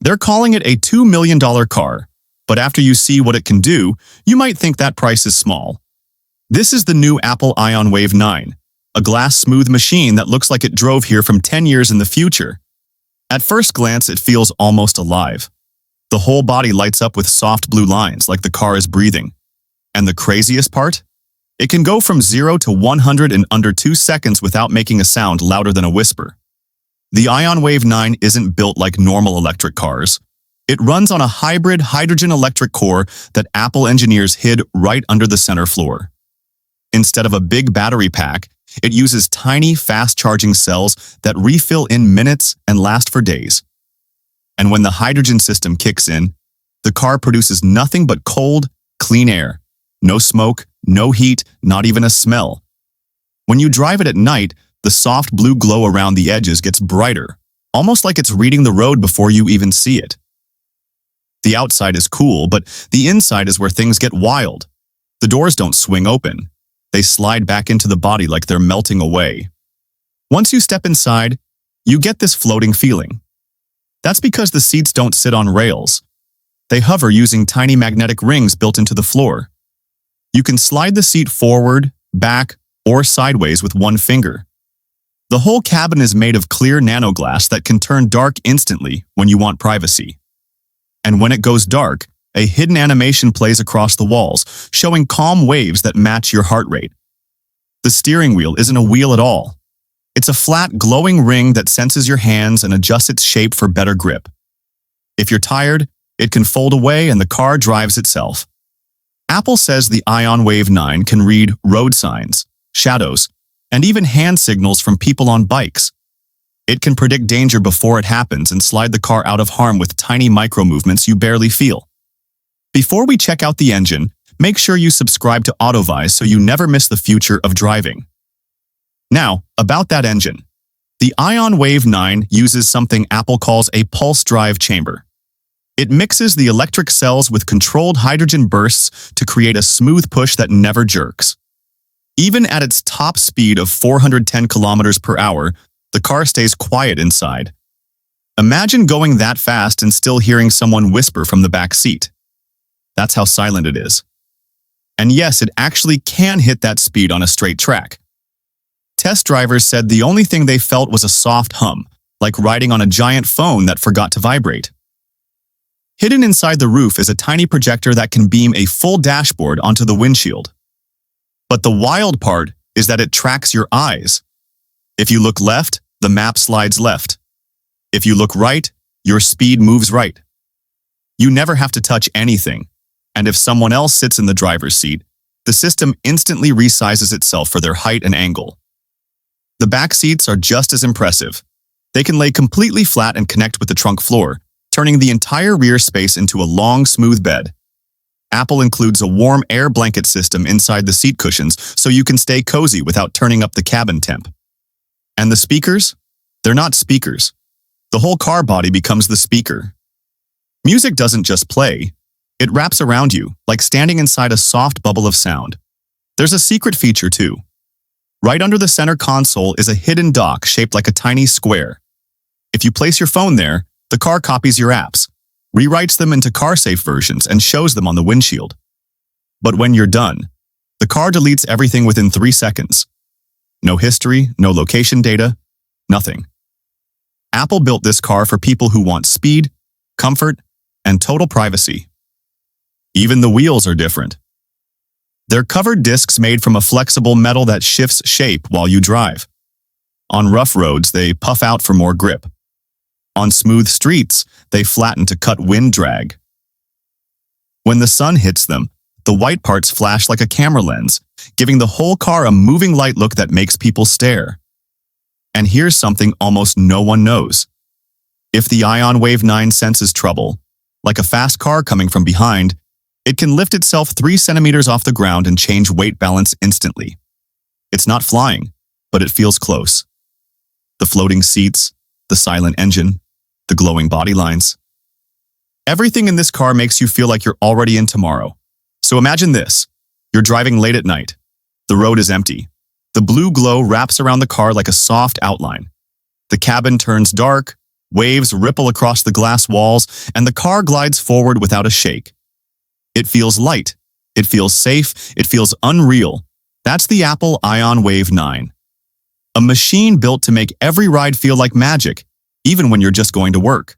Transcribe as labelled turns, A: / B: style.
A: They're calling it a $2 million car, but after you see what it can do, you might think that price is small. This is the new Apple IonWave 9, a glass-smooth machine that looks like it drove here from 10 years in the future. At first glance, it feels almost alive. The whole body lights up with soft blue lines like the car is breathing. And the craziest part? It can go from 0 to 100 in under 2 seconds without making a sound louder than a whisper. The IonWave 9 isn't built like normal electric cars. It runs on a hybrid hydrogen electric core that Apple engineers hid right under the center floor. Instead of a big battery pack, it uses tiny, fast-charging cells that refill in minutes and last for days. And when the hydrogen system kicks in, the car produces nothing but cold, clean air. No smoke, no heat, not even a smell. When you drive it at night, the soft blue glow around the edges gets brighter, almost like it's reading the road before you even see it. The outside is cool, but the inside is where things get wild. The doors don't swing open. They slide back into the body like they're melting away. Once you step inside, you get this floating feeling. That's because the seats don't sit on rails. They hover using tiny magnetic rings built into the floor. You can slide the seat forward, back, or sideways with one finger. The whole cabin is made of clear nanoglass that can turn dark instantly when you want privacy. And when it goes dark, a hidden animation plays across the walls, showing calm waves that match your heart rate. The steering wheel isn't a wheel at all. It's a flat, glowing ring that senses your hands and adjusts its shape for better grip. If you're tired, it can fold away and the car drives itself. Apple says the IonWave 9 can read road signs, shadows, and even hand signals from people on bikes. It can predict danger before it happens and slide the car out of harm with tiny micro-movements you barely feel. Before we check out the engine, make sure you subscribe to AutoVize so you never miss the future of driving. Now, about that engine. The IonWave 9 uses something Apple calls a pulse drive chamber. It mixes the electric cells with controlled hydrogen bursts to create a smooth push that never jerks. Even at its top speed of 410 kilometers per hour, the car stays quiet inside. Imagine going that fast and still hearing someone whisper from the back seat. That's how silent it is. And yes, it actually can hit that speed on a straight track. Test drivers said the only thing they felt was a soft hum, like riding on a giant phone that forgot to vibrate. Hidden inside the roof is a tiny projector that can beam a full dashboard onto the windshield. But the wild part is that it tracks your eyes. If you look left, the map slides left. If you look right, your speed moves right. You never have to touch anything. And if someone else sits in the driver's seat, the system instantly resizes itself for their height and angle. The back seats are just as impressive. They can lay completely flat and connect with the trunk floor, turning the entire rear space into a long, smooth bed. Apple includes a warm air blanket system inside the seat cushions so you can stay cozy without turning up the cabin temp. And the speakers? They're not speakers. The whole car body becomes the speaker. Music doesn't just play. It wraps around you, like standing inside a soft bubble of sound. There's a secret feature, too. Right under the center console is a hidden dock shaped like a tiny square. If you place your phone there, the car copies your apps, rewrites them into car-safe versions, and shows them on the windshield. But when you're done, the car deletes everything within 3 seconds. No history, no location data, nothing. Apple built this car for people who want speed, comfort, and total privacy. Even the wheels are different. They're covered discs made from a flexible metal that shifts shape while you drive. On rough roads, they puff out for more grip. On smooth streets, they flatten to cut wind drag. When the sun hits them, the white parts flash like a camera lens, giving the whole car a moving light look that makes people stare. And here's something almost no one knows. If the IonWave 9 senses trouble, like a fast car coming from behind, it can lift itself 3 centimeters off the ground and change weight balance instantly. It's not flying, but it feels close. The floating seats, the silent engine, the glowing body lines. Everything in this car makes you feel like you're already in tomorrow. So imagine this. You're driving late at night. The road is empty. The blue glow wraps around the car like a soft outline. The cabin turns dark, Waves ripple across the glass walls, and the car glides forward without a shake. It feels light. It feels safe. It feels unreal. That's the Apple Ion Wave 9. A machine built to make every ride feel like magic, even when you're just going to work.